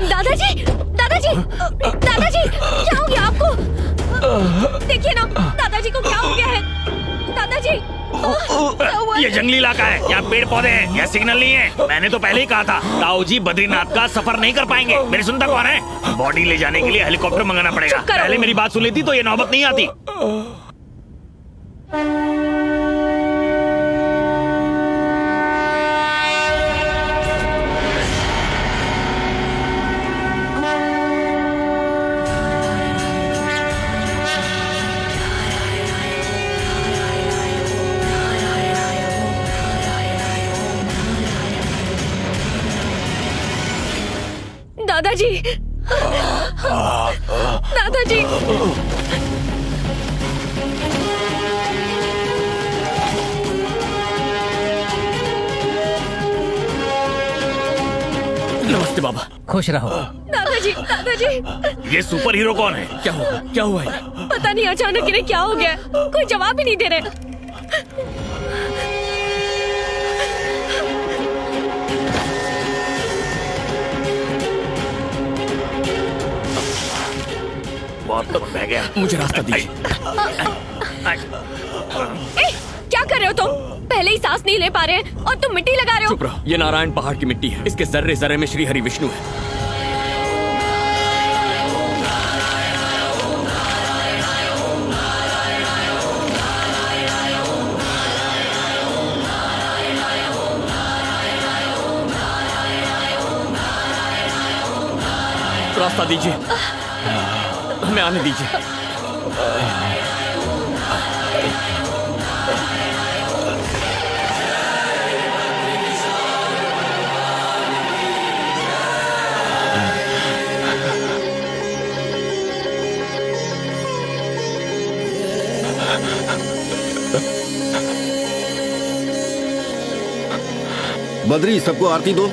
दादाजी, दादाजी, दादाजी, क्या हो गया आपको? देखिए ना, दादाजी को क्या हो गया है? दादाजी, ये जंगली इलाका है, यहाँ पेड़ पौधे हैं, यहाँ सिग्नल नहीं है। मैंने तो पहले ही कहा था ताऊ जी बद्रीनाथ का सफर नहीं कर पाएंगे। मेरी सुनता कौन है? बॉडी ले जाने के लिए हेलीकॉप्टर मंगाना पड़ेगा। पहले मेरी बात सुन लेती तो ये नौबत नहीं आती। दादाजी, दादाजी, नमस्ते बाबा। खुश रहो। दादाजी, दादाजी। ये सुपर हीरो कौन है? क्या हुआ? क्या हुआ है? पता नहीं अचानक इन्हें क्या हो गया, कोई जवाब ही नहीं दे रहे। बहुत बह गया। मुझे रास्ता दीजिए। क्या कर रहे हो तुम? पहले ही सांस नहीं ले पा रहे हैं और तुम मिट्टी लगा रहे हो। चुप रहो। ये नारायण पहाड़ की मिट्टी है, इसके जर्रे जर्रे में श्री हरि विष्णु है। रास्ता दीजिए, हमें आने दीजिए। बद्री, सबको आरती दो।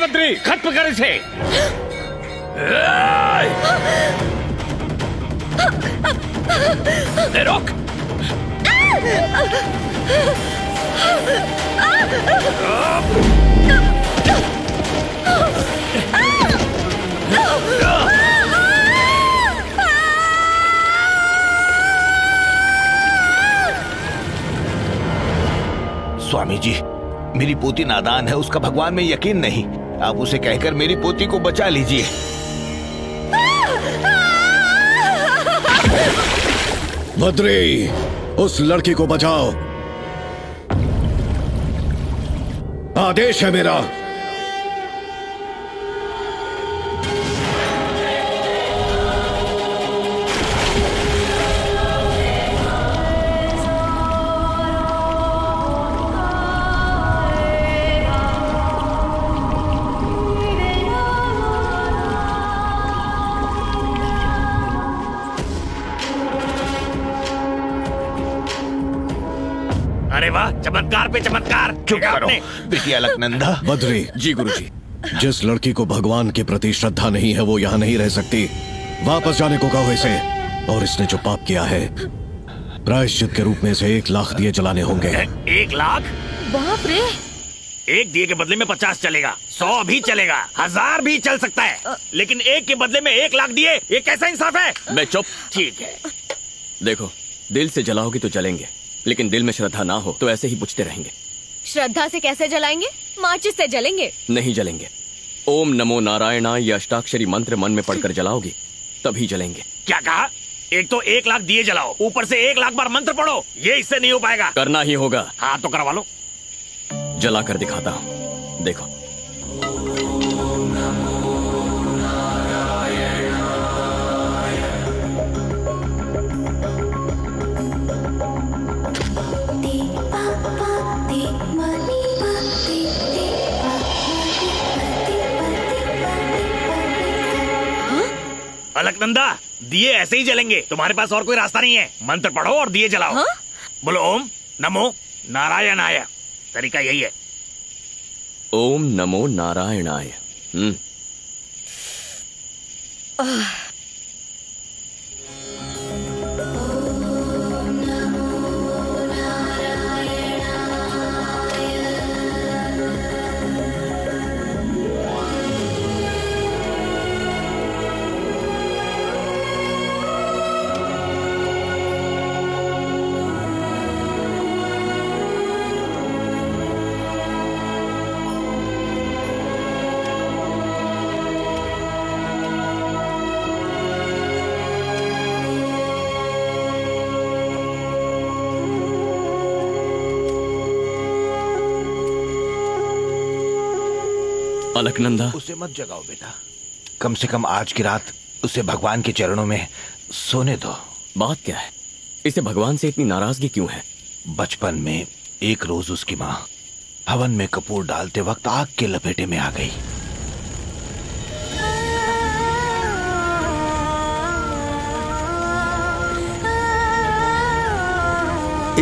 बद्री, खत्म कर इसे। रोक। स्वामी जी, मेरी पोती नादान है, उसका भगवान में यकीन नहीं। आप उसे कहकर मेरी पोती को बचा लीजिए। बद्री, उस लड़की को बचाओ। आदेश है मेरा। अरे वाह, चमत्कार पे चमत्कार। चुप करो बिटिया अलकनंदा। बद्री। जी गुरुजी। जिस लड़की को भगवान के प्रति श्रद्धा नहीं है वो यहाँ नहीं रह सकती। वापस जाने को कहो इसे। और इसने जो पाप किया है, प्रायश्चित के रूप में इसे 1 लाख दिए जलाने होंगे। 1 लाख? बाप रे। 1 दिए के बदले में 50 चलेगा, 100 भी चलेगा, 1000 भी चल सकता है, लेकिन 1 के बदले में 1 लाख दिए, ये कैसा इंसाफ है? मैं चुप। ठीक है। देखो, दिल से जलाओगी तो जलेंगे, लेकिन दिल में श्रद्धा ना हो तो ऐसे ही बुझते रहेंगे। श्रद्धा से कैसे जलाएंगे? माचिस से जलेंगे। नहीं जलेंगे। ओम नमो नारायणाय ये अष्टाक्षरी मंत्र मन में पढ़कर जलाओगी, तभी जलेंगे। क्या कहा? एक तो 1 लाख दिए जलाओ, ऊपर से 1 लाख बार मंत्र पढ़ो, ये इससे नहीं हो पाएगा। करना ही होगा। हाँ तो करवा लो। जला कर दिखाता हूँ, देखो। अलकनंदा, दिए ऐसे ही जलेंगे, तुम्हारे पास और कोई रास्ता नहीं है। मंत्र पढ़ो और दिए जलाओ। हाँ? बोलो ओम नमो नारायणाय। तरीका यही है। ओम नमो नारायणाय। अलकनंदा, उसे मत जगाओ बेटा, कम से कम आज की रात उसे भगवान के चरणों में सोने दो। बात क्या है? इसे भगवान से इतनी नाराजगी क्यों है? बचपन में एक रोज उसकी माँ हवन में कपूर डालते वक्त आग के लपेटे में आ गई।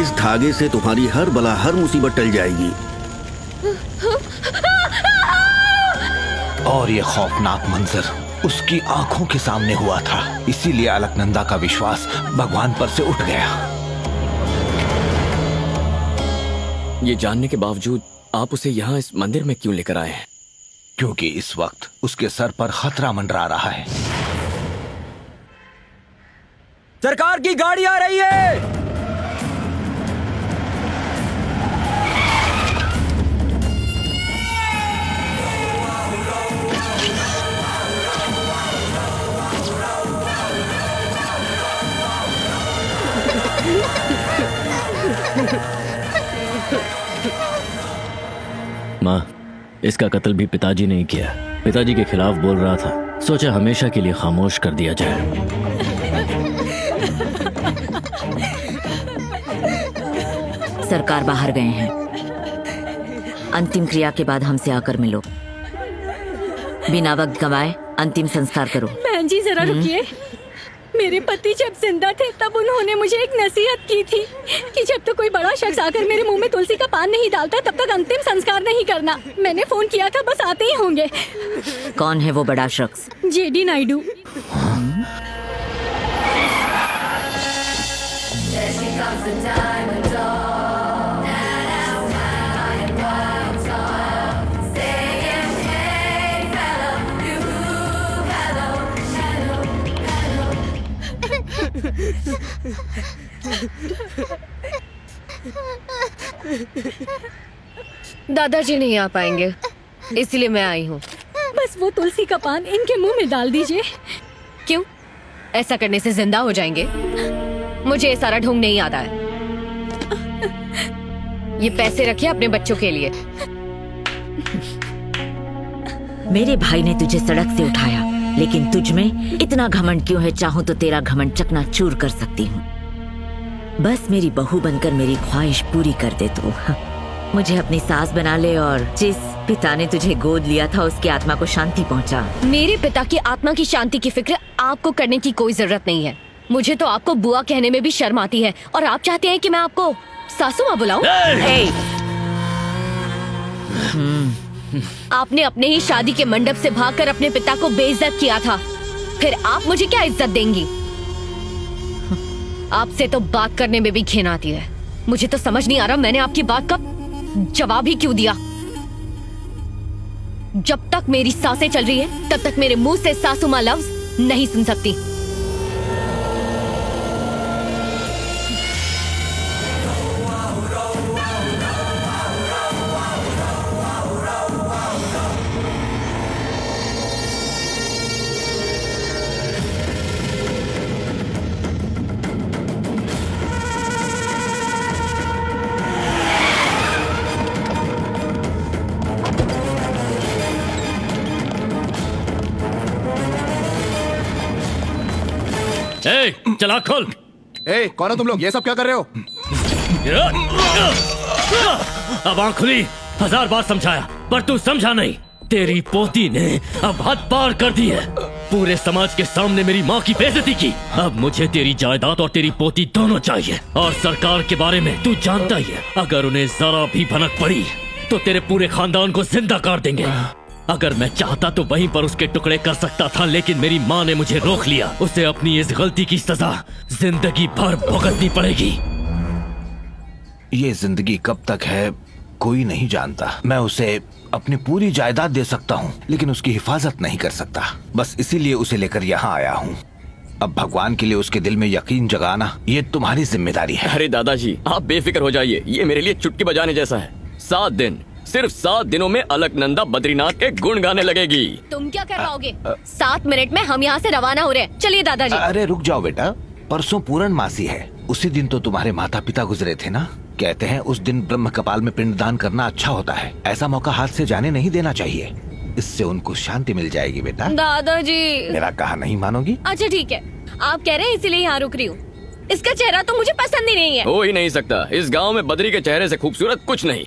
इस धागे से तुम्हारी हर बला, हर मुसीबत टल जाएगी। और ये खौफनाक मंजर उसकी आंखों के सामने हुआ था, इसीलिए अलकनंदा का विश्वास भगवान पर से उठ गया। ये जानने के बावजूद आप उसे यहाँ इस मंदिर में क्यों लेकर आए हैं? क्योंकि इस वक्त उसके सर पर खतरा मंडरा रहा है। सरकार की गाड़ी आ रही है। माँ, इसका कत्ल भी पिताजी ने ही किया। पिताजी के खिलाफ बोल रहा था, सोचा हमेशा के लिए खामोश कर दिया जाए। सरकार बाहर गए हैं। अंतिम क्रिया के बाद हमसे आकर मिलो। बिना वक्त गंवाए अंतिम संस्कार करो। बहन जी जरा रुकिए। मेरे पति जब जिंदा थे तब उन्होंने मुझे एक नसीहत की थी कि जब तक कोई बड़ा शख्स आकर मेरे मुंह में तुलसी का पान नहीं डालता तब तक अंतिम संस्कार नहीं करना। मैंने फोन किया था, बस आते ही होंगे। कौन है वो बड़ा शख्स? जेडी नायडू। दादाजी नहीं आ पाएंगे, इसलिए मैं आई हूँ। बस वो तुलसी का पान इनके मुंह में डाल दीजिए। क्यों? ऐसा करने से जिंदा हो जाएंगे? मुझे ये सारा ढोंग नहीं आता है। ये पैसे रखिए अपने बच्चों के लिए। मेरे भाई ने तुझे सड़क से उठाया, लेकिन तुझ में इतना घमंड क्यों है? चाहूं तो तेरा घमंड चकनाचूर कर सकती हूँ। बस मेरी बहू बनकर मेरी ख्वाहिश पूरी कर दे तू। मुझे अपनी सास बना ले और जिस पिता ने तुझे गोद लिया था उसकी आत्मा को शांति पहुंचा। मेरे पिता की आत्मा की शांति की फिक्र आपको करने की कोई जरूरत नहीं है। मुझे तो आपको बुआ कहने में भी शर्म आती है, और आप चाहते हैं कि मैं आपको सासू माँ बुलाऊं? आपने अपने ही शादी के मंडप से भागकर अपने पिता को बेइज्जत किया था, फिर आप मुझे क्या इज्जत देंगी? आपसे तो बात करने में भी घिन आती है। मुझे तो समझ नहीं आ रहा मैंने आपकी बात का जवाब ही क्यों दिया। जब तक मेरी सांसें चल रही है तब तक मेरे मुंह से सासू माँ लफ्ज नहीं सुन सकती। चला खोल। कौन हो तुम लोग? ये सब क्या कर रहे हो? अब आँख खुली। 1000 बार समझाया पर तू समझा नहीं। तेरी पोती ने अब हद पार कर दी है। पूरे समाज के सामने मेरी माँ की बेइज्जती की। अब मुझे तेरी जायदाद और तेरी पोती दोनों चाहिए। और सरकार के बारे में तू जानता ही है, अगर उन्हें जरा भी भनक पड़ी तो तेरे पूरे खानदान को जिंदा कर देंगे। अगर मैं चाहता तो वहीं पर उसके टुकड़े कर सकता था, लेकिन मेरी माँ ने मुझे रोक लिया। उसे अपनी इस गलती की सजा जिंदगी भर भुगतनी पड़ेगी। ये जिंदगी कब तक है कोई नहीं जानता। मैं उसे अपनी पूरी जायदाद दे सकता हूँ, लेकिन उसकी हिफाजत नहीं कर सकता। बस इसीलिए उसे लेकर यहाँ आया हूँ। अब भगवान के लिए उसके दिल में यकीन जगाना ये तुम्हारी जिम्मेदारी है। अरे दादाजी, आप बेफिक्र हो जाइए, ये मेरे लिए चुटकी बजाने जैसा है। 7 दिन, सिर्फ 7 दिनों में अलकनंदा बद्रीनाथ के गुण गाने लगेगी। तुम क्या कर पाओगे? 7 मिनट में हम यहाँ से रवाना हो रहे हैं। चलिए दादाजी। अरे रुक जाओ बेटा, परसों पूर्णमासी है। उसी दिन तो तुम्हारे माता पिता गुजरे थे ना। कहते हैं उस दिन ब्रह्म कपाल में पिंडदान करना अच्छा होता है। ऐसा मौका हाथ से जाने नहीं देना चाहिए। इससे उनको शांति मिल जाएगी बेटा। दादाजी, मेरा कहा नहीं मानोगी? अच्छा ठीक है, आप कह रहे हैं इसीलिए यहाँ रुक रही हूँ। इसका चेहरा तो मुझे पसंद ही नहीं है। हो ही नहीं सकता। इस गांव में बद्री के चेहरे से खूबसूरत कुछ नहीं।